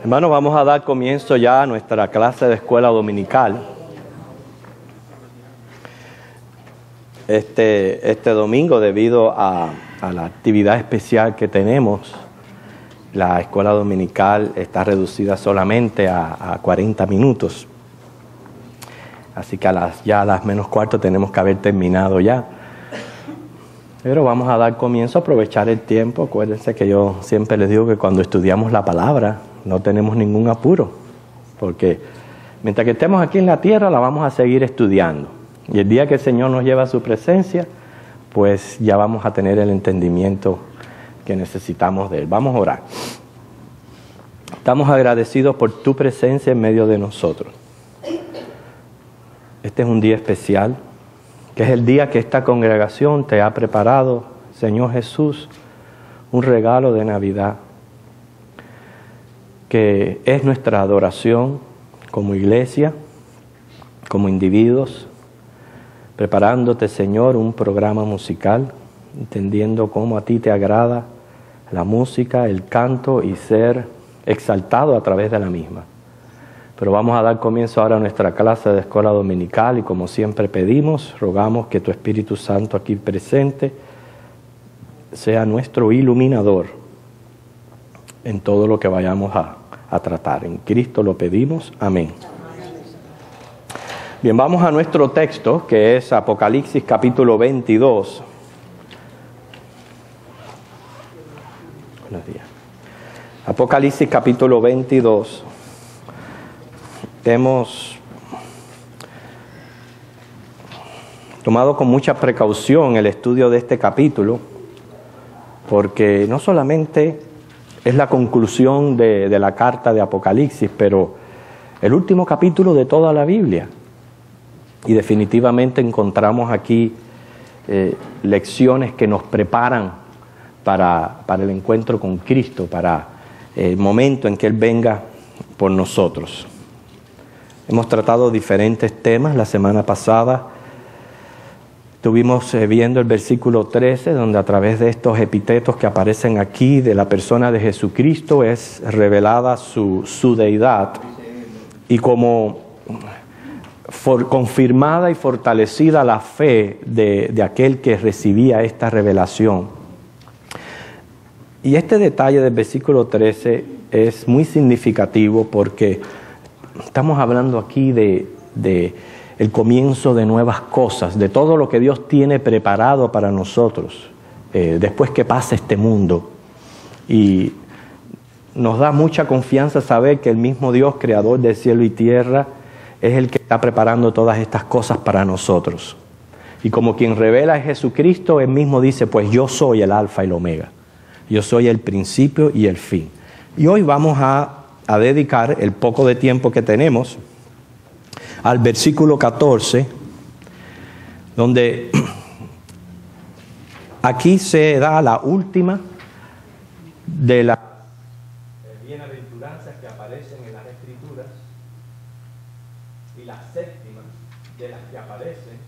Hermanos, vamos a dar comienzo ya a nuestra clase de escuela dominical. Este domingo, debido a la actividad especial que tenemos, la escuela dominical está reducida solamente a 40 minutos. Así que ya a las menos cuarto tenemos que haber terminado ya. Pero vamos a dar comienzo, a aprovechar el tiempo. Acuérdense que yo siempre les digo que cuando estudiamos la palabra no tenemos ningún apuro, porque mientras que estemos aquí en la tierra la vamos a seguir estudiando. Y el día que el Señor nos lleva a su presencia, pues ya vamos a tener el entendimiento que necesitamos de Él. Vamos a orar. Estamos agradecidos por tu presencia en medio de nosotros. Este es un día especial, que es el día que esta congregación te ha preparado, Señor Jesús, un regalo de Navidad, que es nuestra adoración como iglesia, como individuos, preparándote, Señor, un programa musical, entendiendo cómo a ti te agrada la música, el canto y ser exaltado a través de la misma. Pero vamos a dar comienzo ahora a nuestra clase de escuela dominical y como siempre pedimos, rogamos que tu Espíritu Santo aquí presente sea nuestro iluminador en todo lo que vayamos a tratar. En Cristo lo pedimos. Amén. Bien, vamos a nuestro texto, que es Apocalipsis capítulo 22. Buenos días. Apocalipsis capítulo 22. Hemos tomado con mucha precaución el estudio de este capítulo, porque no solamente es la conclusión de la carta de Apocalipsis, pero el último capítulo de toda la Biblia. Y definitivamente encontramos aquí lecciones que nos preparan para el encuentro con Cristo, para el momento en que Él venga por nosotros. Hemos tratado diferentes temas. La semana pasada estuvimos viendo el versículo 13, donde a través de estos epítetos que aparecen aquí de la persona de Jesucristo es revelada su deidad, y como confirmada y fortalecida la fe de aquel que recibía esta revelación. Y este detalle del versículo 13 es muy significativo porque estamos hablando aquí de el comienzo de nuevas cosas, de todo lo que Dios tiene preparado para nosotros después que pase este mundo. Y nos da mucha confianza saber que el mismo Dios, creador del cielo y tierra, es el que está preparando todas estas cosas para nosotros. Y como quien revela es Jesucristo, Él mismo dice, pues yo soy el alfa y el omega. Yo soy el principio y el fin. Y hoy vamos a dedicar el poco de tiempo que tenemos al versículo 14, donde aquí se da la última de las bienaventuranzas que aparecen en las Escrituras y la séptima de las que aparecen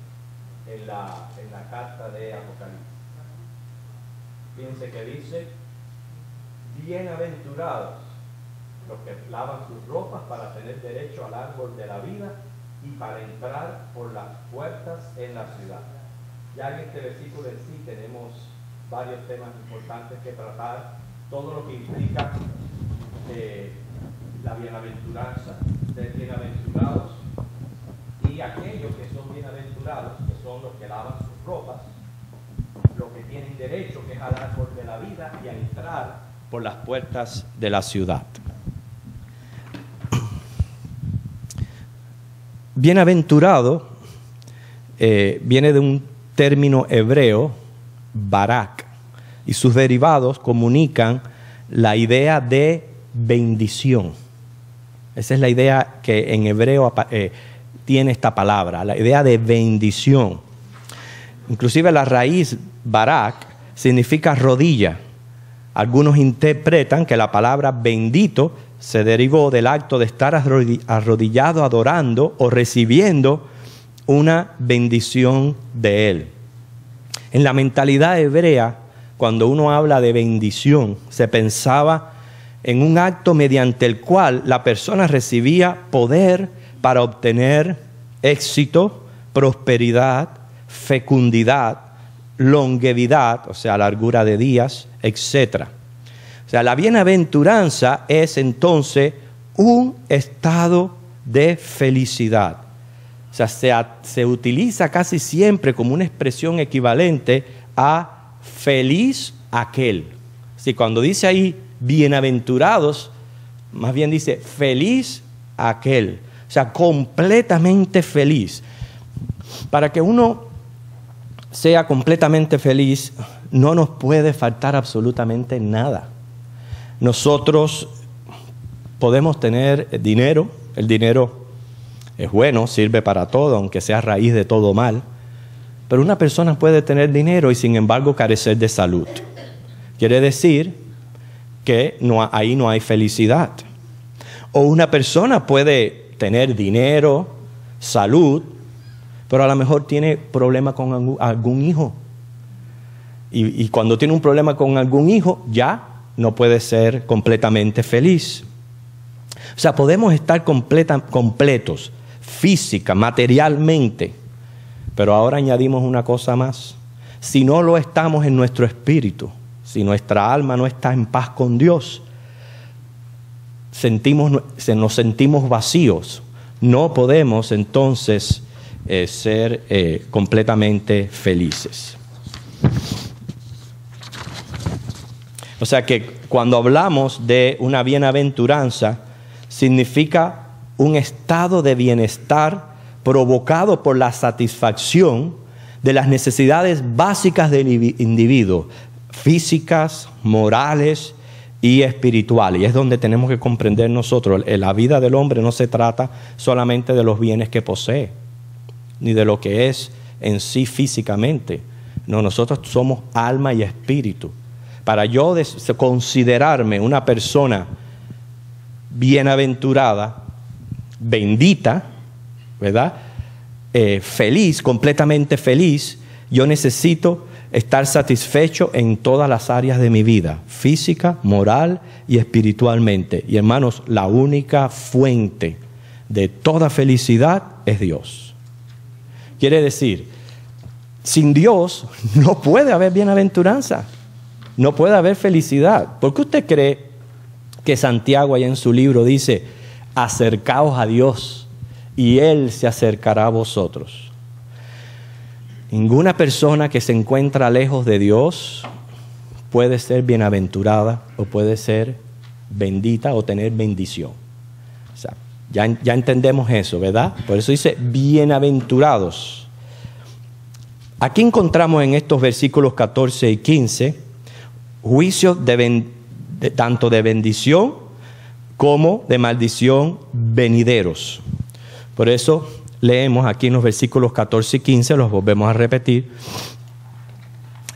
en la carta de Apocalipsis. Fíjense que dice, bienaventurados los que lavan sus ropas para tener derecho al árbol de la vida y para entrar por las puertas en la ciudad. Ya en este versículo en sí tenemos varios temas importantes que tratar, todo lo que implica la bienaventuranza, ser bienaventurados, y aquellos que son bienaventurados, que son los que lavan sus ropas, los que tienen derecho, que es al árbol de la vida y a entrar por las puertas de la ciudad. Bienaventurado viene de un término hebreo, barak, y sus derivados comunican la idea de bendición. Esa es la idea que en hebreo tiene esta palabra, la idea de bendición. Inclusive la raíz barak significa rodilla. Algunos interpretan que la palabra bendito se derivó del acto de estar arrodillado adorando o recibiendo una bendición de Él. En la mentalidad hebrea, cuando uno habla de bendición, se pensaba en un acto mediante el cual la persona recibía poder para obtener éxito, prosperidad, fecundidad, longevidad, o sea, largura de días, etc. O sea, la bienaventuranza es entonces un estado de felicidad. O sea, se utiliza casi siempre como una expresión equivalente a feliz aquel. Si cuando dice ahí bienaventurados, más bien dice feliz aquel. O sea, completamente feliz. Para que uno sea completamente feliz, no nos puede faltar absolutamente nada. Nosotros podemos tener dinero. El dinero es bueno, sirve para todo, aunque sea raíz de todo mal. Pero una persona puede tener dinero y sin embargo carecer de salud. Quiere decir que ahí no hay felicidad. O una persona puede tener dinero, salud, pero a lo mejor tiene problema con algún hijo. Y cuando tiene un problema con algún hijo, ya no puede ser completamente feliz. O sea, podemos estar completos, física, materialmente, pero ahora añadimos una cosa más. Si no lo estamos en nuestro espíritu, si nuestra alma no está en paz con Dios, nos sentimos vacíos. No podemos entonces ser completamente felices. O sea que cuando hablamos de una bienaventuranza, significa un estado de bienestar provocado por la satisfacción de las necesidades básicas del individuo, físicas, morales y espirituales. Y es donde tenemos que comprender nosotros, la vida del hombre no se trata solamente de los bienes que posee, ni de lo que es en sí físicamente. No, nosotros somos alma y espíritu. Para yo considerarme una persona bienaventurada, bendita, ¿verdad? Feliz, completamente feliz, yo necesito estar satisfecho en todas las áreas de mi vida, física, moral y espiritualmente. Y hermanos, la única fuente de toda felicidad es Dios. Quiere decir, sin Dios no puede haber bienaventuranza, no puede haber felicidad. ¿Por qué usted cree que Santiago allá en su libro dice, acercaos a Dios y Él se acercará a vosotros? Ninguna persona que se encuentra lejos de Dios puede ser bienaventurada o puede ser bendita o tener bendición. O sea, ya entendemos eso, ¿verdad? Por eso dice bienaventurados. Aquí encontramos en estos versículos 14 y 15 juicios tanto de bendición como de maldición venideros. Por eso leemos aquí en los versículos 14 y 15, los volvemos a repetir.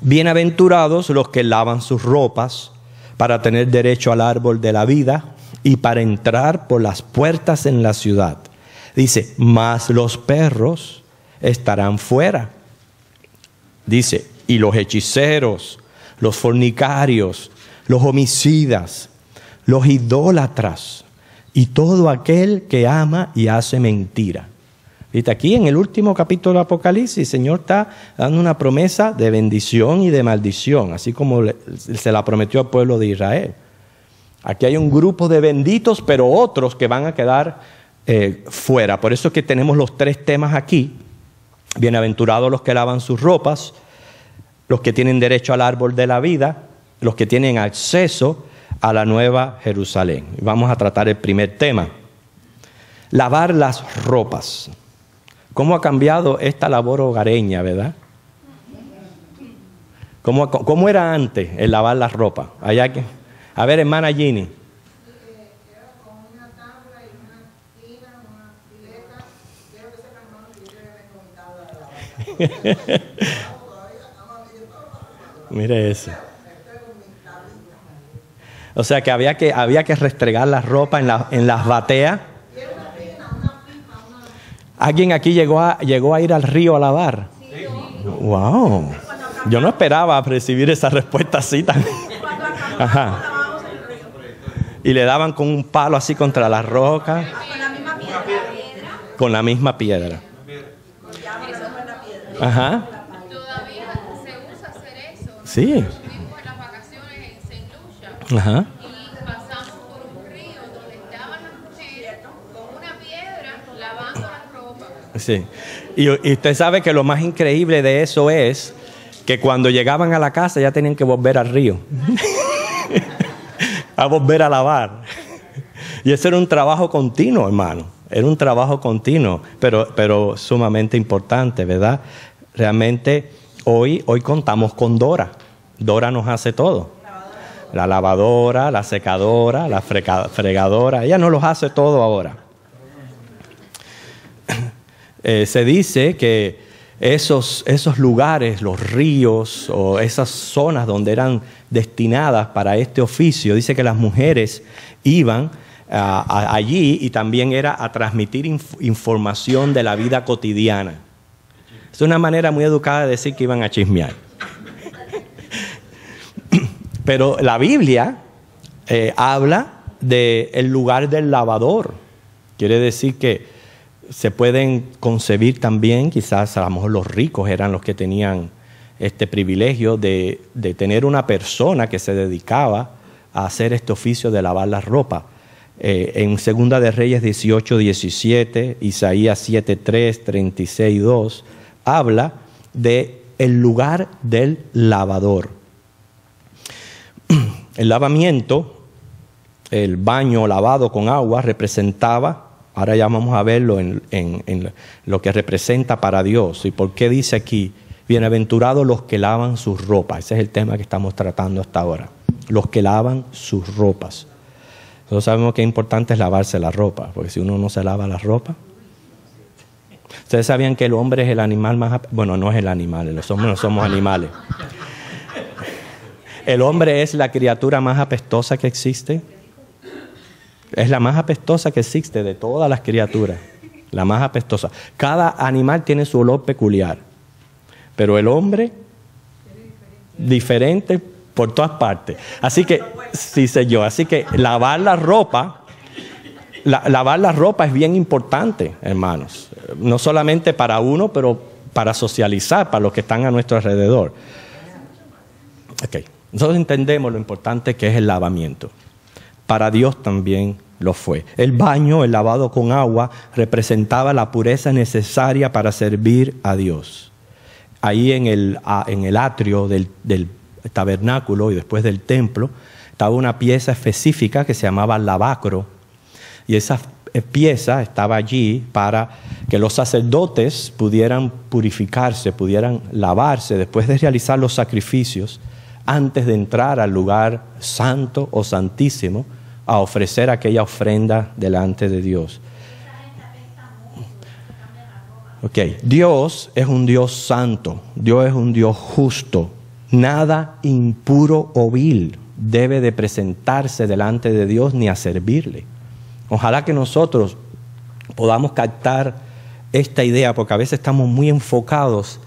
Bienaventurados los que lavan sus ropas para tener derecho al árbol de la vida y para entrar por las puertas en la ciudad. Dice, mas los perros estarán fuera. Dice, y los hechiceros, los fornicarios, los homicidas, los idólatras y todo aquel que ama y hace mentira. ¿Viste? Aquí en el último capítulo del Apocalipsis, el Señor está dando una promesa de bendición y de maldición, así como se la prometió al pueblo de Israel. Aquí hay un grupo de benditos, pero otros que van a quedar fuera. Por eso es que tenemos los tres temas aquí. Bienaventurados los que lavan sus ropas, los que tienen derecho al árbol de la vida, los que tienen acceso a la nueva Jerusalén. Vamos a tratar el primer tema. Lavar las ropas. ¿Cómo ha cambiado esta labor hogareña, verdad? ¿Cómo era antes el lavar las ropas? A ver, hermana Ginny. Era con una tabla y una tina, una pileta. Quiero que sepan, hermano, que yo le he comentado de la Mire eso. O sea que había que restregar la ropa en las bateas. ¿Alguien aquí llegó a ir al río a lavar? Sí. Wow. Yo no esperaba recibir esa respuesta así tan. Ajá. y le daban con un palo así contra la roca. Con la misma piedra. Con la misma piedra. Ajá. Todavía se usa hacer eso. Sí. Estuvimos en las vacaciones en Saint Lucia Ajá. y pasamos por un río donde estaban las mujeres con una piedra lavando la ropa. Sí. Y usted sabe que lo más increíble de eso es que cuando llegaban a la casa ya tenían que volver al río. A volver a lavar. Y ese era un trabajo continuo, hermano. Era un trabajo continuo, pero sumamente importante, ¿verdad? Realmente hoy contamos con Dora. Dora nos hace todo. La lavadora, la secadora, la fregadora. Ella nos los hace todo ahora. Se dice que esos lugares, los ríos o esas zonas donde eran destinadas para este oficio, dice que las mujeres iban allí y también era a transmitir información de la vida cotidiana. Es una manera muy educada de decir que iban a chismear. Pero la Biblia habla del lugar del lavador. Quiere decir que se pueden concebir también, quizás a lo mejor los ricos eran los que tenían este privilegio de tener una persona que se dedicaba a hacer este oficio de lavar la ropa. En Segunda de Reyes 18:17, Isaías 7:3, 36:2, habla de el lugar del lavador. El lavamiento, el baño lavado con agua, representaba, ahora ya vamos a verlo en lo que representa para Dios. ¿Y por qué dice aquí? Bienaventurados los que lavan sus ropas. Ese es el tema que estamos tratando hasta ahora. Los que lavan sus ropas. Nosotros sabemos que es importante lavarse la ropa, porque si uno no se lava la ropa. Ustedes sabían que el hombre es el animal más... Bueno, no es el animal, los hombres no somos animales. El hombre es la criatura más apestosa que existe. Es la más apestosa que existe de todas las criaturas. La más apestosa. Cada animal tiene su olor peculiar. Pero el hombre, diferente por todas partes. Así que, sí sé yo, así que lavar la ropa es bien importante, hermanos. No solamente para uno, pero para socializar, para los que están a nuestro alrededor. Okay. Nosotros entendemos lo importante que es el lavamiento. Para Dios también lo fue. El baño, el lavado con agua, representaba la pureza necesaria para servir a Dios. Ahí en el atrio del tabernáculo y después del templo, estaba una pieza específica que se llamaba lavacro. Y esa pieza estaba allí para que los sacerdotes pudieran purificarse, pudieran lavarse después de realizar los sacrificios, antes de entrar al lugar santo o santísimo a ofrecer aquella ofrenda delante de Dios. Okay. Dios es un Dios santo, Dios es un Dios justo. Nada impuro o vil debe de presentarse delante de Dios ni a servirle. Ojalá que nosotros podamos captar esta idea, porque a veces estamos muy enfocados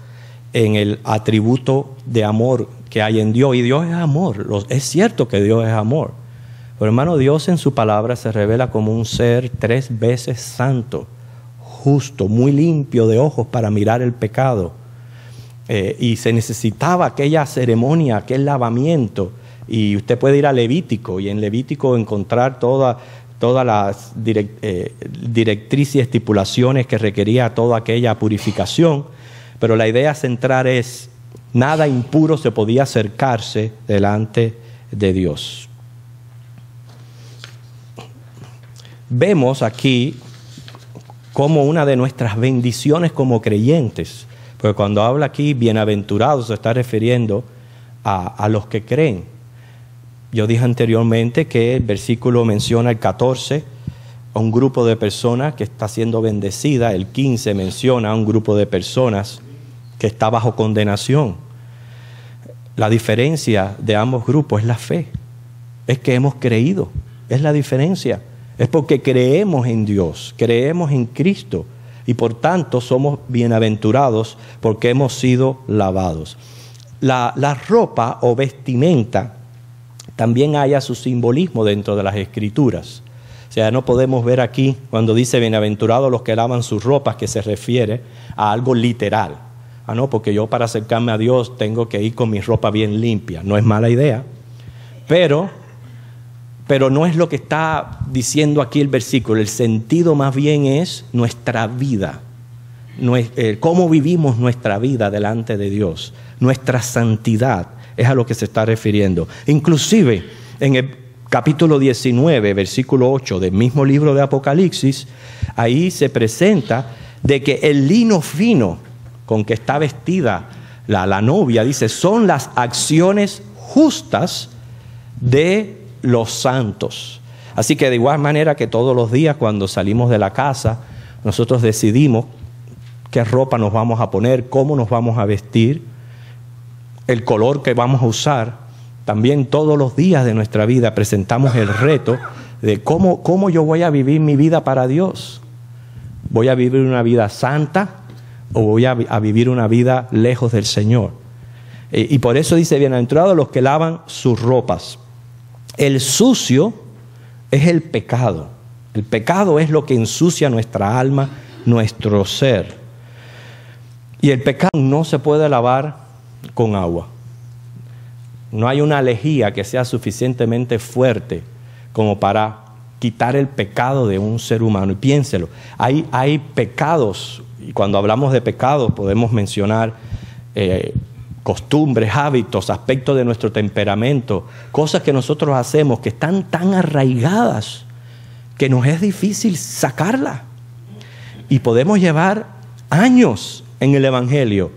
en el atributo de amor que hay en Dios. Y Dios es amor, es cierto que Dios es amor. Pero hermano, Dios en su palabra se revela como un ser 3 veces santo, justo, muy limpio de ojos para mirar el pecado. Y se necesitaba aquella ceremonia, aquel lavamiento. Y usted puede ir a Levítico y en Levítico encontrar todas las directrices y estipulaciones que requería toda aquella purificación. Pero la idea central es, nada impuro se podía acercarse delante de Dios. Vemos aquí como una de nuestras bendiciones como creyentes, porque cuando habla aquí bienaventurados se está refiriendo a los que creen. Yo dije anteriormente que el versículo menciona el 14 a un grupo de personas que está siendo bendecida, el 15 menciona a un grupo de personas que está bajo condenación. La diferencia de ambos grupos es la fe, es que hemos creído, es la diferencia. Es porque creemos en Dios, creemos en Cristo y por tanto somos bienaventurados porque hemos sido lavados. La ropa o vestimenta también haya su simbolismo dentro de las Escrituras. O sea, no podemos ver aquí cuando dice bienaventurados los que lavan sus ropas, que se refiere a algo literal. No, porque yo para acercarme a Dios tengo que ir con mi ropa bien limpia. No es mala idea, pero no es lo que está diciendo aquí el versículo. El sentido más bien es nuestra vida, cómo vivimos nuestra vida delante de Dios, nuestra santidad, es a lo que se está refiriendo. Inclusive en el capítulo 19, versículo 8 del mismo libro de Apocalipsis, ahí se presenta de que el lino fino con que está vestida la novia, dice, son las acciones justas de los santos. Así que de igual manera que todos los días cuando salimos de la casa, nosotros decidimos qué ropa nos vamos a poner, cómo nos vamos a vestir, el color que vamos a usar. También todos los días de nuestra vida presentamos el reto de cómo yo voy a vivir mi vida para Dios. ¿Voy a vivir una vida santa o voy a vivir una vida lejos del Señor? Y por eso dice, bienaventurados los que lavan sus ropas. El sucio es el pecado. El pecado es lo que ensucia nuestra alma, nuestro ser. Y el pecado no se puede lavar con agua. No hay una lejía que sea suficientemente fuerte como para quitar el pecado de un ser humano. Y piénselo, hay pecados, y cuando hablamos de pecados podemos mencionar costumbres, hábitos, aspectos de nuestro temperamento, cosas que nosotros hacemos que están tan arraigadas que nos es difícil sacarlas. Y podemos llevar años en el Evangelio,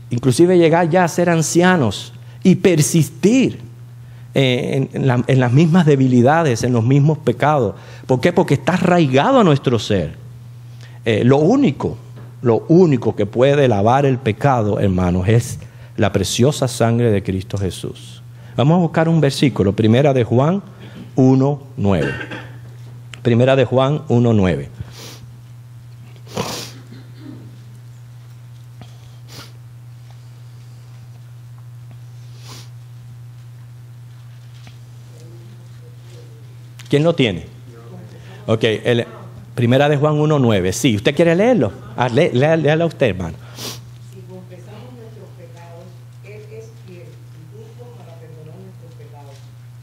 inclusive llegar ya a ser ancianos y persistir en las mismas debilidades, en los mismos pecados. ¿Por qué? Porque está arraigado a nuestro ser. Lo único que puede lavar el pecado, hermanos, es la preciosa sangre de Cristo Jesús. Vamos a buscar un versículo, Primera de Juan 1:9. Primera de Juan 1:9. ¿Quién lo tiene? Ok, Primera de Juan 1:9. Sí, ¿usted quiere leerlo? Léalo usted, hermano. Si confesamos nuestros pecados, Él es fiel y justo para perdonar nuestros pecados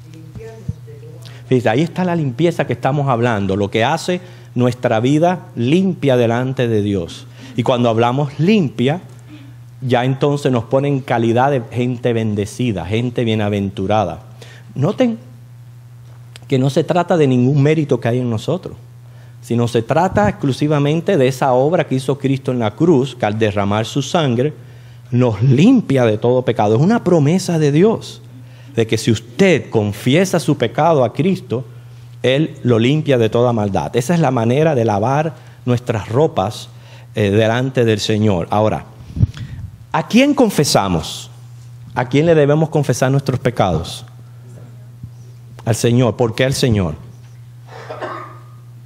y limpiarnos de todo mal. Fíjate, ahí está la limpieza que estamos hablando, lo que hace nuestra vida limpia delante de Dios. Y cuando hablamos limpia, ya entonces nos pone en calidad de gente bendecida, gente bienaventurada. Noten que no se trata de ningún mérito que hay en nosotros, sino se trata exclusivamente de esa obra que hizo Cristo en la cruz, que al derramar su sangre nos limpia de todo pecado. Es una promesa de Dios, de que si usted confiesa su pecado a Cristo, Él lo limpia de toda maldad. Esa es la manera de lavar nuestras ropas delante del Señor. Ahora, ¿a quién confesamos? ¿A quién le debemos confesar nuestros pecados? Al Señor. ¿Por qué al Señor?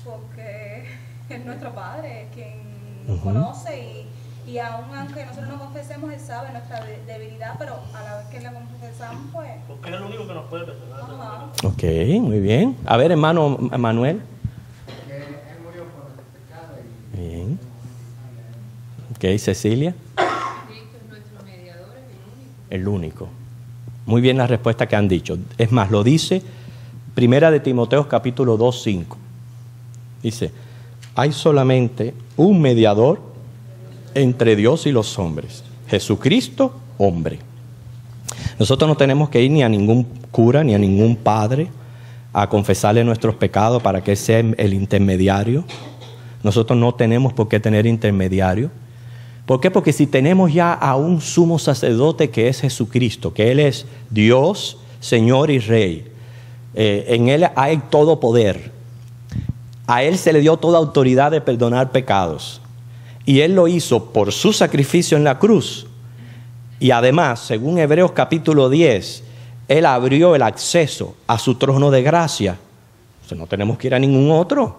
Porque es nuestro Padre, es quien nos conoce y aun aunque nosotros no confesemos, Él sabe nuestra debilidad, pero a la vez que le confesamos, pues... Porque es el único que nos puede perdonar. Ajá. Ok, muy bien. A ver, hermano Manuel. Él murió por el pecado y Bien. Ok, Cecilia. Cristo es nuestro mediador, es el único. El único. Muy bien la respuesta que han dicho. Es más, lo dice Primera de Timoteo capítulo 2:5. Dice, hay solamente un mediador entre Dios y los hombres, Jesucristo, hombre. Nosotros no tenemos que ir ni a ningún cura ni a ningún padre a confesarle nuestros pecados para que Él sea el intermediario. Nosotros no tenemos por qué tener intermediario. ¿Por qué? Porque si tenemos ya a un sumo sacerdote que es Jesucristo, que Él es Dios, Señor y Rey, en Él hay todo poder. A Él se le dio toda autoridad de perdonar pecados. Y Él lo hizo por su sacrificio en la cruz. Y además, según Hebreos capítulo 10, Él abrió el acceso a su trono de gracia. O sea, no tenemos que ir a ningún otro.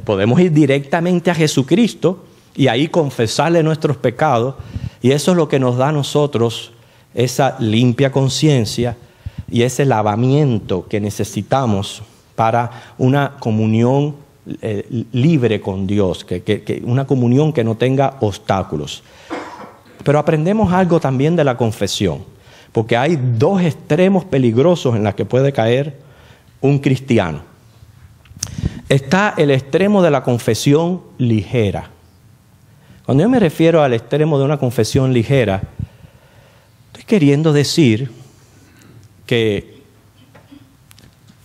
Podemos ir directamente a Jesucristo y ahí confesarle nuestros pecados. Y eso es lo que nos da a nosotros esa limpia conciencia y ese lavamiento que necesitamos para una comunión libre con Dios, una comunión que no tenga obstáculos. Pero aprendemos algo también de la confesión, porque hay dos extremos peligrosos en los que puede caer un cristiano. Está el extremo de la confesión ligera. Cuando yo me refiero al extremo de una confesión ligera, estoy queriendo decir que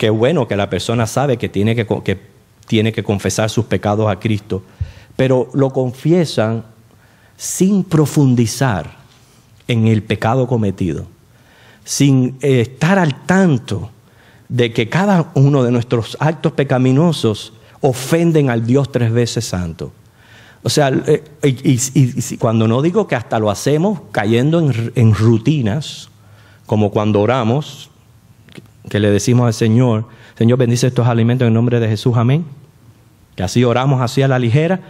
bueno que la persona sabe que tiene que confesar sus pecados a Cristo, pero lo confiesan sin profundizar en el pecado cometido, sin estar al tanto de que cada uno de nuestros actos pecaminosos ofenden al Dios tres veces santo. O sea, y cuando no digo que hasta lo hacemos cayendo en rutinas, como cuando oramos, que le decimos al Señor, Señor, bendice estos alimentos en nombre de Jesús, amén. Que así oramos así a la ligera,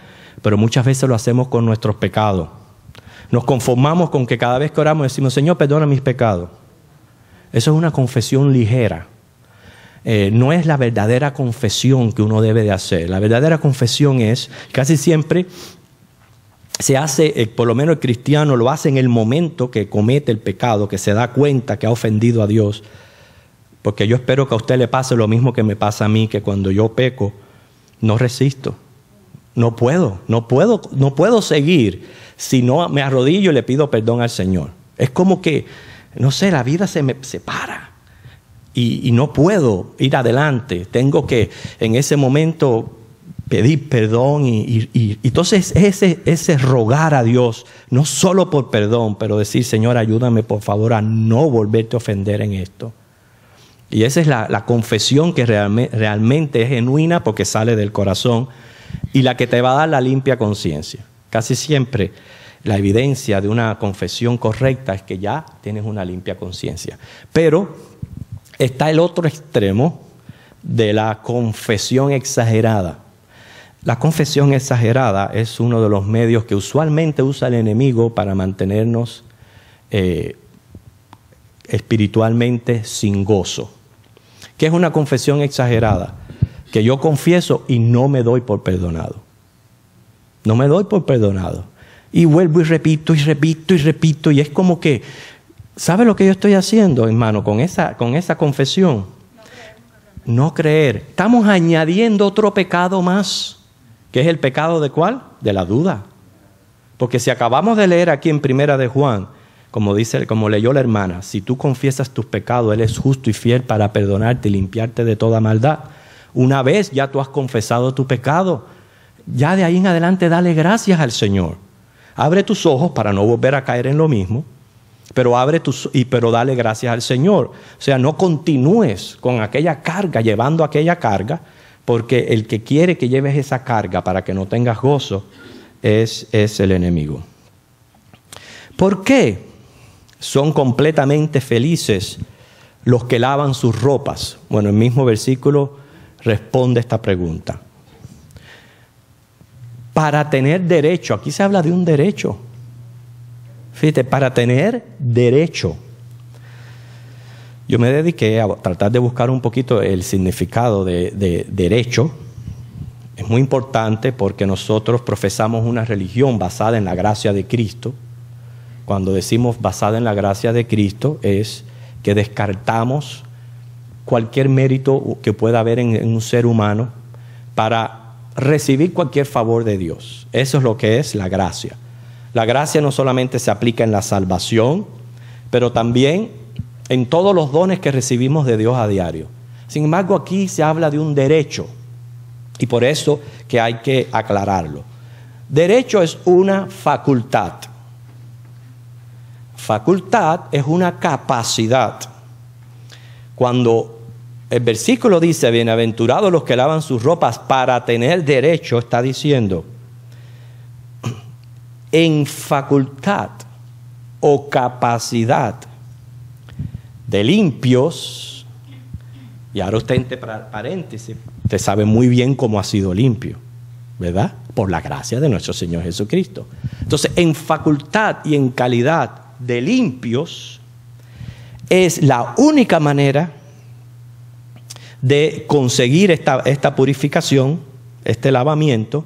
pero muchas veces lo hacemos con nuestros pecados. Nos conformamos con que cada vez que oramos decimos, Señor, perdona mis pecados. Eso es una confesión ligera. No es la verdadera confesión que uno debe de hacer. La verdadera confesión es, casi siempre se hace, por lo menos el cristiano lo hace en el momento que comete el pecado, que se da cuenta que ha ofendido a Dios. Porque yo espero que a usted le pase lo mismo que me pasa a mí, que cuando yo peco, no resisto. No puedo seguir si no me arrodillo y le pido perdón al Señor. Es como que, no sé, la vida se me separa. Y no puedo ir adelante. Tengo que en ese momento pedir perdón y entonces ese rogar a Dios, no solo por perdón, pero decir, Señor, ayúdame por favor a no volverte a ofender en esto. Y esa es la confesión que realmente es genuina porque sale del corazón y la que te va a dar la limpia conciencia. Casi siempre la evidencia de una confesión correcta es que ya tienes una limpia conciencia. Pero está el otro extremo de la confesión exagerada. La confesión exagerada es uno de los medios que usualmente usa el enemigo para mantenernos espiritualmente sin gozo. ¿Qué es una confesión exagerada? Que yo confieso y no me doy por perdonado. No me doy por perdonado. Y vuelvo y repito y repito y repito. Y es como que, ¿sabe lo que yo estoy haciendo, hermano, con esa confesión? No creer. Estamos añadiendo otro pecado más, que es el pecado ¿de cuál? De la duda. Porque si acabamos de leer aquí en Primera de Juan, como leyó la hermana, si tú confiesas tus pecados, Él es justo y fiel para perdonarte y limpiarte de toda maldad. Una vez ya tú has confesado tu pecado, ya de ahí en adelante dale gracias al Señor. Abre tus ojos para no volver a caer en lo mismo, pero dale gracias al Señor. O sea, no continúes con aquella carga, llevando aquella carga, porque el que quiere que lleves esa carga para que no tengas gozo es el enemigo. ¿Por qué son completamente felices los que lavan sus ropas? Bueno, el mismo versículo responde esta pregunta. Para tener derecho, aquí se habla de un derecho. Fíjate, para tener derecho. Yo me dediqué a tratar de buscar un poquito el significado de derecho. Es muy importante porque nosotros profesamos una religión basada en la gracia de Cristo. Cuando decimos basada en la gracia de Cristo es que descartamos cualquier mérito que pueda haber en un ser humano para recibir cualquier favor de Dios. Eso es lo que es la gracia. La gracia no solamente se aplica en la salvación, pero también en todos los dones que recibimos de Dios a diario. Sin embargo, aquí se habla de un derecho y por eso que hay que aclararlo. Derecho es una facultad. Facultad es una capacidad. Cuando el versículo dice, bienaventurados los que lavan sus ropas para tener derecho, está diciendo, en facultad o capacidad de limpios, y ahora usted entre paréntesis, usted sabe muy bien cómo ha sido limpio, ¿verdad? Por la gracia de nuestro Señor Jesucristo. Entonces, en facultad y en calidad de limpios, es la única manera de conseguir esta purificación, este lavamiento.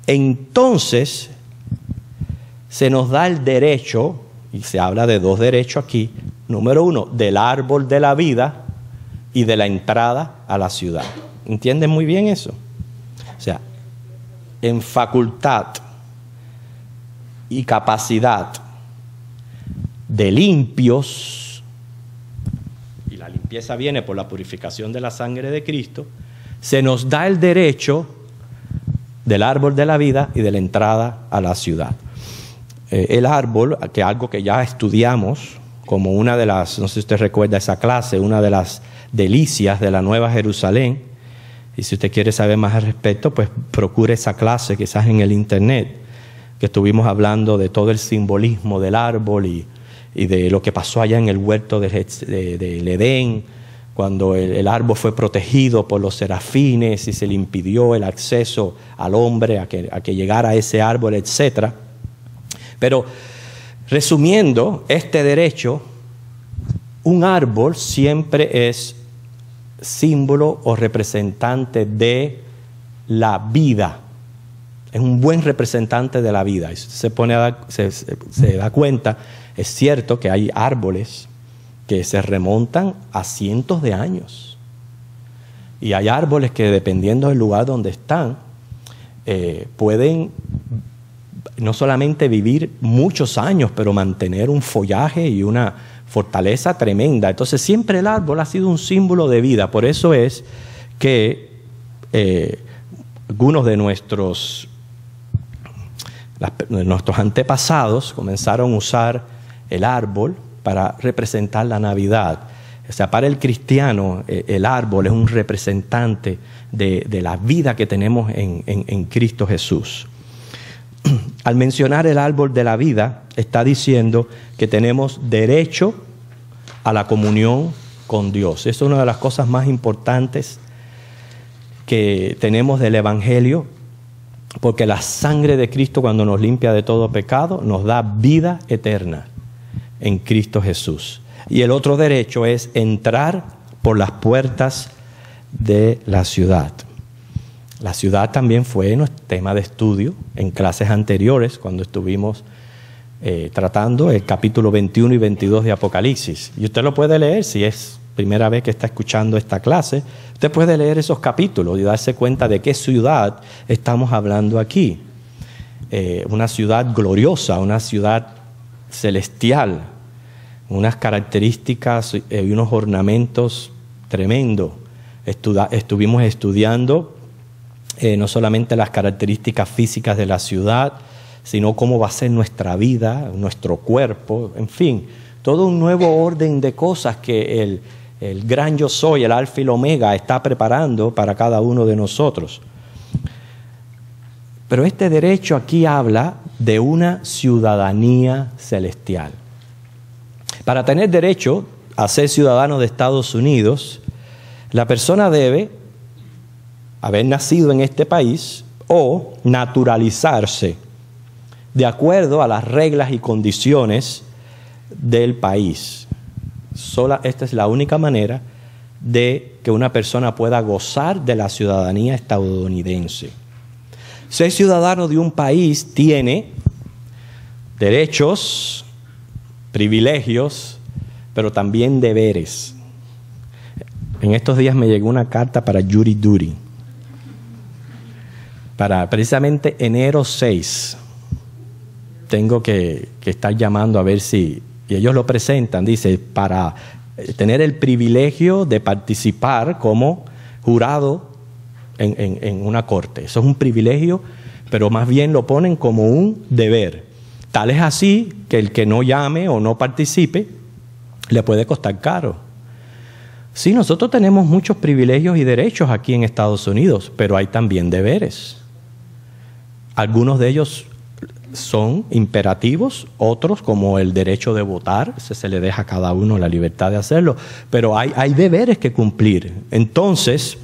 Entonces se nos da el derecho, y se habla de dos derechos aquí. Número uno, del árbol de la vida y de la entrada a la ciudad. ¿Entienden muy bien eso? O sea, en facultad y capacidad de limpios, y la limpieza viene por la purificación de la sangre de Cristo, se nos da el derecho del árbol de la vida y de la entrada a la ciudad. El árbol, que es algo que ya estudiamos como una de las, no sé si usted recuerda esa clase, una de las delicias de la Nueva Jerusalén, y si usted quiere saber más al respecto, pues procure esa clase quizás en el internet, que estuvimos hablando de todo el simbolismo del árbol y de lo que pasó allá en el huerto del Edén, cuando el árbol fue protegido por los serafines y se le impidió el acceso al hombre a que llegara a ese árbol, etc. Pero resumiendo este derecho, un árbol siempre es símbolo o representante de la vida. Es un buen representante de la vida. Y si usted se da cuenta, es cierto que hay árboles que se remontan a cientos de años. Y hay árboles que, dependiendo del lugar donde están, pueden no solamente vivir muchos años, pero mantener un follaje y una fortaleza tremenda. Entonces siempre el árbol ha sido un símbolo de vida. Por eso es que algunos de nuestros antepasados comenzaron a usar el árbol para representar la Navidad. O sea, para el cristiano, el árbol es un representante de la vida que tenemos en Cristo Jesús. Al mencionar el árbol de la vida, está diciendo que tenemos derecho a la comunión con Dios. Esa es una de las cosas más importantes que tenemos del Evangelio, porque la sangre de Cristo, cuando nos limpia de todo pecado, nos da vida eterna en Cristo Jesús. Y el otro derecho es entrar por las puertas de la ciudad. La ciudad también fue nuestro tema de estudio en clases anteriores, cuando estuvimos tratando el capítulo 21 y 22 de Apocalipsis. Y usted lo puede leer si es primera vez que está escuchando esta clase. Usted puede leer esos capítulos y darse cuenta de qué ciudad estamos hablando aquí. Una ciudad gloriosa, una ciudad celestial, unas características y unos ornamentos tremendos. Estuvimos estudiando no solamente las características físicas de la ciudad, sino cómo va a ser nuestra vida, nuestro cuerpo, en fin, todo un nuevo orden de cosas que el gran yo soy, el alfa y el omega, está preparando para cada uno de nosotros. Pero este derecho aquí habla de una ciudadanía celestial. Para tener derecho a ser ciudadano de Estados Unidos, la persona debe haber nacido en este país o naturalizarse de acuerdo a las reglas y condiciones del país. Esta es la única manera de que una persona pueda gozar de la ciudadanía estadounidense. Ser ciudadano de un país tiene derechos, privilegios, pero también deberes. En estos días me llegó una carta para Jury Duty, para precisamente enero 6. Tengo que estar llamando a ver si... Y ellos lo presentan, dice, para tener el privilegio de participar como jurado en una corte. Eso es un privilegio, pero más bien lo ponen como un deber. Tal es así que el que no llame o no participe le puede costar caro. Sí, nosotros tenemos muchos privilegios y derechos aquí en Estados Unidos, pero hay también deberes. Algunos de ellos son imperativos, otros como el derecho de votar, se le deja a cada uno la libertad de hacerlo, pero hay deberes que cumplir. Entonces,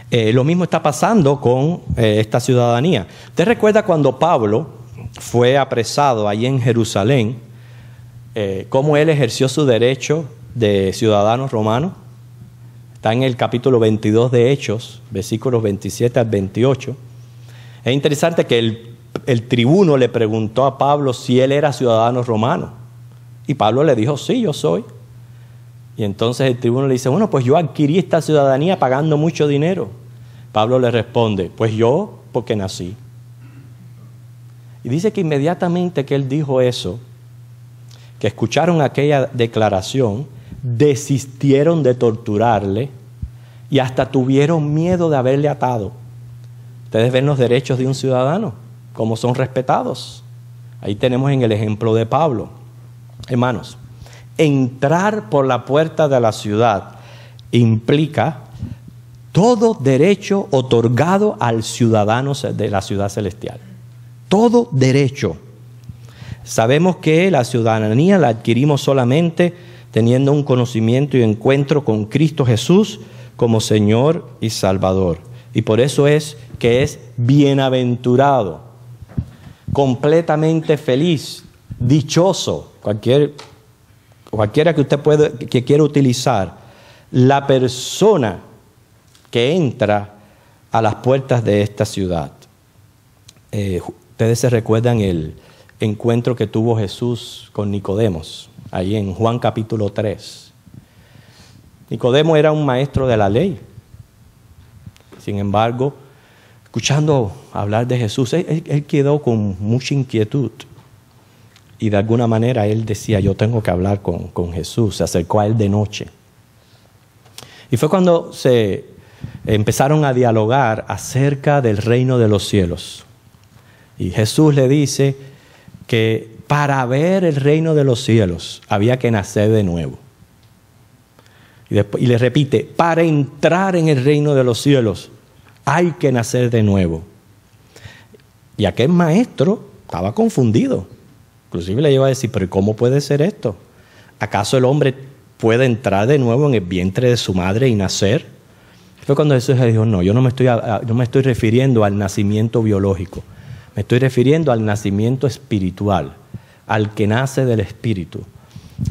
lo mismo está pasando con esta ciudadanía. ¿Usted recuerda cuando Pablo fue apresado allí en Jerusalén? cómo él ejerció su derecho de ciudadano romano. Está en el capítulo 22 de Hechos, versículos 27 al 28. Es interesante que el tribuno le preguntó a Pablo si él era ciudadano romano. Y Pablo le dijo, sí, yo soy. Y entonces el tribuno le dice, bueno, pues yo adquirí esta ciudadanía pagando mucho dinero. Pablo le responde, pues yo porque nací. Y dice que inmediatamente que él dijo eso, que escucharon aquella declaración, desistieron de torturarle y hasta tuvieron miedo de haberle atado. Ustedes ven los derechos de un ciudadano, cómo son respetados. Ahí tenemos en el ejemplo de Pablo. Hermanos, entrar por la puerta de la ciudad implica todo derecho otorgado al ciudadano de la ciudad celestial. Todo derecho. Sabemos que la ciudadanía la adquirimos solamente teniendo un conocimiento y encuentro con Cristo Jesús como Señor y Salvador. Y por eso es que es bienaventurado, completamente feliz, dichoso, cualquiera que usted que quiera utilizar, la persona que entra a las puertas de esta ciudad. Ustedes se recuerdan el encuentro que tuvo Jesús con Nicodemos, ahí en Juan capítulo 3. Nicodemo era un maestro de la ley. Sin embargo, escuchando hablar de Jesús, él quedó con mucha inquietud. Y de alguna manera él decía, yo tengo que hablar con Jesús. Se acercó a él de noche. Y fue cuando se empezaron a dialogar acerca del reino de los cielos. Y Jesús le dice que para ver el reino de los cielos había que nacer de nuevo. Y le repite, para entrar en el reino de los cielos hay que nacer de nuevo. Y aquel maestro estaba confundido. Inclusive le iba a decir, pero ¿cómo puede ser esto? ¿Acaso el hombre puede entrar de nuevo en el vientre de su madre y nacer? Fue cuando Jesús le dijo, no, yo no me estoy refiriendo al nacimiento biológico. Me estoy refiriendo al nacimiento espiritual, al que nace del Espíritu.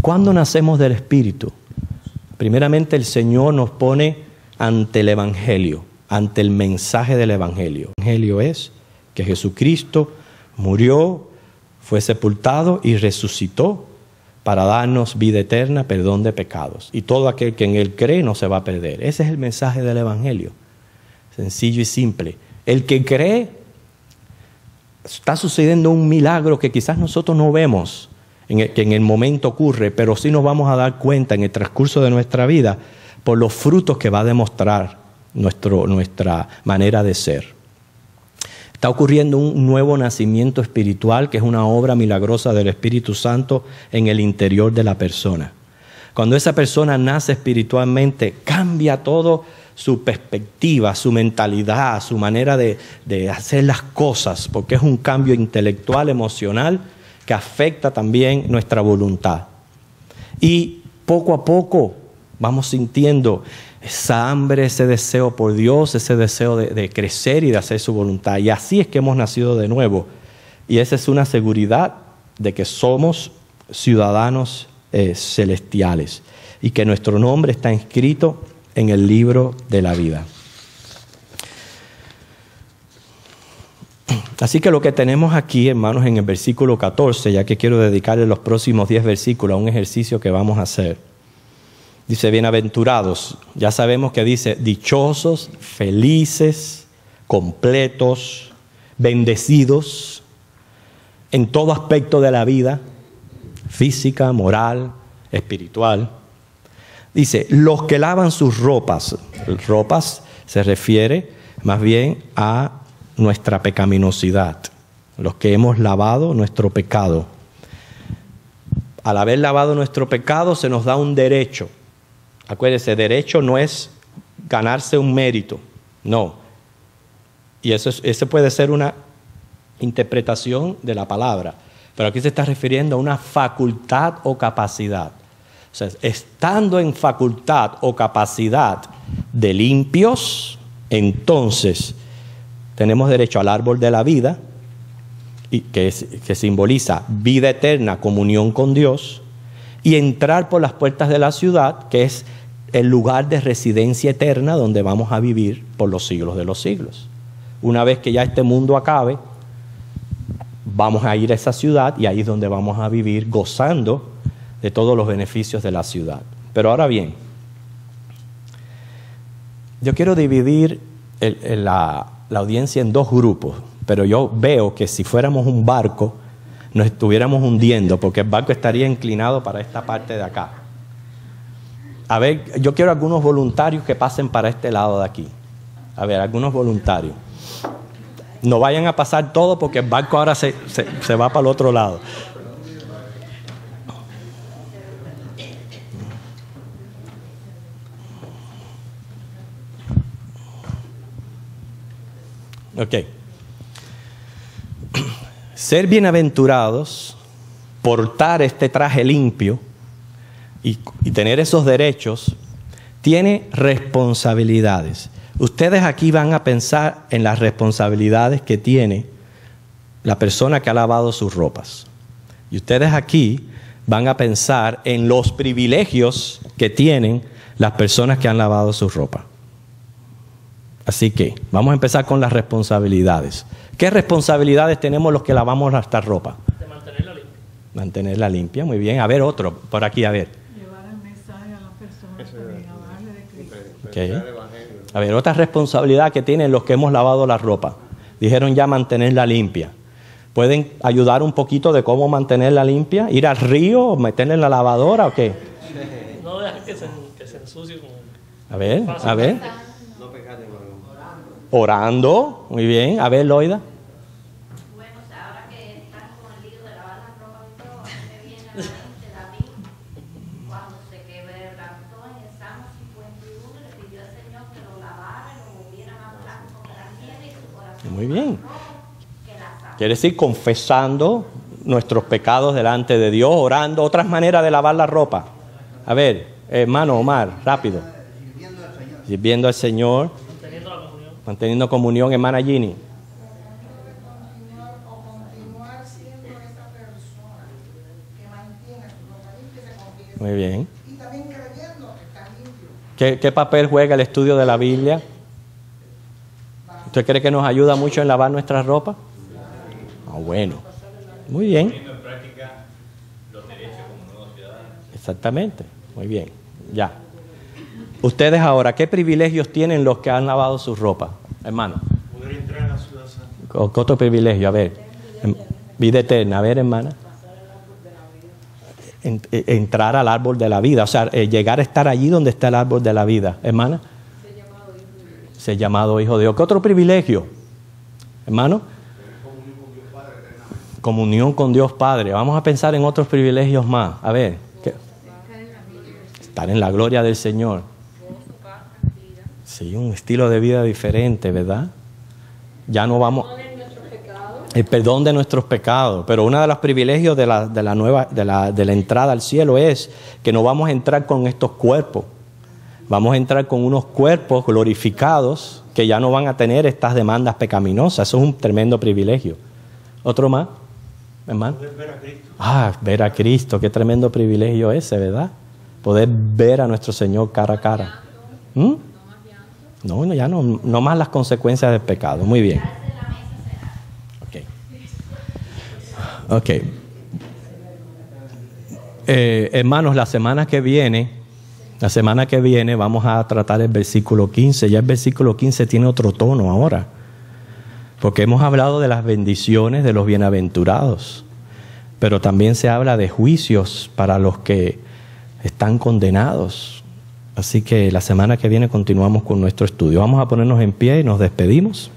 ¿Cuándo nacemos del Espíritu? Primeramente el Señor nos pone ante el Evangelio, ante el mensaje del Evangelio. El Evangelio es que Jesucristo murió, fue sepultado y resucitó para darnos vida eterna, perdón de pecados. Y todo aquel que en Él cree no se va a perder. Ese es el mensaje del Evangelio. Sencillo y simple. El que cree, está sucediendo un milagro que quizás nosotros no vemos, que en el momento ocurre, pero sí nos vamos a dar cuenta en el transcurso de nuestra vida por los frutos que va a demostrar nuestra manera de ser. Está ocurriendo un nuevo nacimiento espiritual, que es una obra milagrosa del Espíritu Santo en el interior de la persona. Cuando esa persona nace espiritualmente, cambia todo su perspectiva, su mentalidad, su manera de hacer las cosas, porque es un cambio intelectual, emocional, que afecta también nuestra voluntad. Y poco a poco vamos sintiendo esa hambre, ese deseo por Dios, ese deseo de crecer y de hacer su voluntad. Y así es que hemos nacido de nuevo. Y esa es una seguridad de que somos ciudadanos celestiales y que nuestro nombre está inscrito en el libro de la vida. Así que lo que tenemos aquí, hermanos, en el versículo 14, ya que quiero dedicarle los próximos 10 versículos a un ejercicio que vamos a hacer. Dice, bienaventurados. Ya sabemos que dice, dichosos, felices, completos, bendecidos en todo aspecto de la vida, física, moral, espiritual. Dice, los que lavan sus ropas. Ropas se refiere más bien a nuestra pecaminosidad. Los que hemos lavado nuestro pecado. Al haber lavado nuestro pecado se nos da un derecho. Acuérdense, derecho no es ganarse un mérito, no. Y eso puede ser una interpretación de la palabra, pero aquí se está refiriendo a una facultad o capacidad. O sea, estando en facultad o capacidad de limpios, entonces tenemos derecho al árbol de la vida, y que simboliza vida eterna, comunión con Dios, y entrar por las puertas de la ciudad, que es el lugar de residencia eterna donde vamos a vivir por los siglos de los siglos. Una vez que ya este mundo acabe, vamos a ir a esa ciudad y ahí es donde vamos a vivir gozando de todos los beneficios de la ciudad. Pero ahora bien, yo quiero dividir la audiencia en dos grupos, pero yo veo que si fuéramos un barco, nos estuviéramos hundiendo, porque el barco estaría inclinado para esta parte de acá. A ver, yo quiero algunos voluntarios que pasen para este lado de aquí. A ver, algunos voluntarios. No vayan a pasar todo porque el barco ahora se va para el otro lado. Ok. Ser bienaventurados, portar este traje limpio y tener esos derechos, tiene responsabilidades. Ustedes aquí van a pensar en las responsabilidades que tiene la persona que ha lavado sus ropas. Y ustedes aquí van a pensar en los privilegios que tienen las personas que han lavado sus ropas. Así que vamos a empezar con las responsabilidades. ¿Qué responsabilidades tenemos los que lavamos nuestra ropa? De mantenerla limpia. Mantenerla limpia, muy bien. A ver, otro, por aquí, a ver. Llevar el mensaje a las personas también, hablarle de Cristo. Okay. A ver, otra responsabilidad que tienen los que hemos lavado la ropa. Dijeron ya mantenerla limpia. ¿Pueden ayudar un poquito de cómo mantenerla limpia? ¿Ir al río, meterla en la lavadora o qué? No dejar que se ensucie con... A ver. Orando, muy bien. A ver, Loida. Bueno, o sea, ahora que están con el lío de lavar la ropa y todo, a mí me viene a la mente David, cuando se quebrantó en el Salmo 51, le pidió al Señor que lo lavara y lo volviera más blanco que la nieve y su corazón Muy bien. que la sal. Quiere decir confesando nuestros pecados delante de Dios, orando. Otras maneras de lavar la ropa. A ver, hermano Omar, rápido. Sirviendo al Señor. Manteniendo comunión, hermana Ginny. Continuar siendo esa persona que mantiene su ropa limpia y se confiesa. Muy bien. Y también creyendo que está limpio. ¿Qué papel juega el estudio de la Biblia? ¿Usted cree que nos ayuda mucho en lavar nuestra ropa? Ah, bueno. Muy bien. Exactamente. Muy bien. Ya. Ustedes ahora, ¿qué privilegios tienen los que han lavado su ropa, hermano? Poder entrar a la ciudad santa. ¿Qué otro privilegio? A ver. Vida eterna. A ver, hermana. Entrar al árbol de la vida. O sea, llegar a estar allí donde está el árbol de la vida. Hermana. Ser llamado hijo de Dios. ¿Qué otro privilegio? Hermano. Comunión con Dios Padre. Vamos a pensar en otros privilegios más. A ver. Estar en la gloria del Señor. Sí, un estilo de vida diferente, ¿verdad? Ya no vamos... El perdón de nuestros pecados. Pero uno de los privilegios de la entrada al cielo es que no vamos a entrar con estos cuerpos. Vamos a entrar con unos cuerpos glorificados que ya no van a tener estas demandas pecaminosas. Eso es un tremendo privilegio. ¿Otro más, hermano? Poder ver a Cristo. Ah, ver a Cristo. Qué tremendo privilegio ese, ¿verdad? Poder ver a nuestro Señor cara a cara. No, ya no más las consecuencias del pecado. Muy bien. Ok. Hermanos, la semana que viene vamos a tratar el versículo 15. Ya el versículo 15 tiene otro tono ahora. Porque hemos hablado de las bendiciones de los bienaventurados. Pero también se habla de juicios para los que están condenados. Así que la semana que viene continuamos con nuestro estudio. Vamos a ponernos en pie y nos despedimos.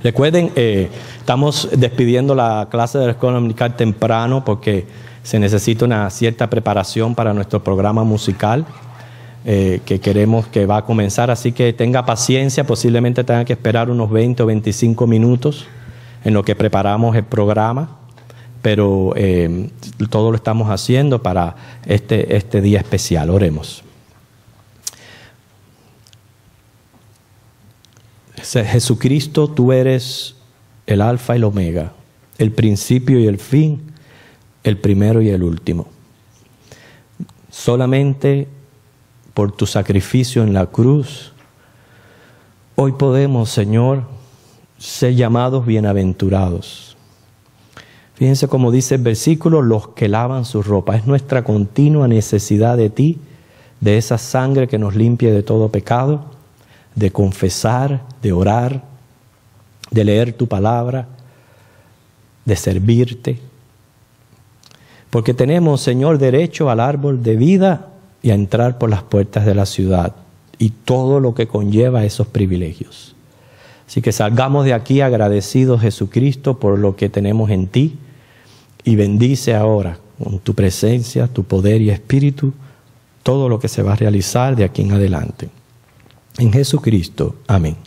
Recuerden, estamos despidiendo la clase de la escuela dominical temprano porque se necesita una cierta preparación para nuestro programa musical que queremos que va a comenzar. Así que tenga paciencia, posiblemente tenga que esperar unos 20 o 25 minutos en lo que preparamos el programa. Pero todo lo estamos haciendo para este día especial. Oremos. Jesucristo, tú eres el alfa y el omega, el principio y el fin, el primero y el último. solamente por tu sacrificio en la cruz, hoy podemos, Señor, ser llamados bienaventurados. Fíjense cómo dice el versículo, los que lavan su ropa. Es nuestra continua necesidad de ti, de esa sangre que nos limpie de todo pecado, de confesar, de orar, de leer tu palabra, de servirte. Porque tenemos, Señor, derecho al árbol de vida y a entrar por las puertas de la ciudad y todo lo que conlleva esos privilegios. Así que salgamos de aquí agradecidos, Jesucristo, por lo que tenemos en ti, y bendice ahora con tu presencia, tu poder y espíritu todo lo que se va a realizar de aquí en adelante. En Jesucristo. Amén.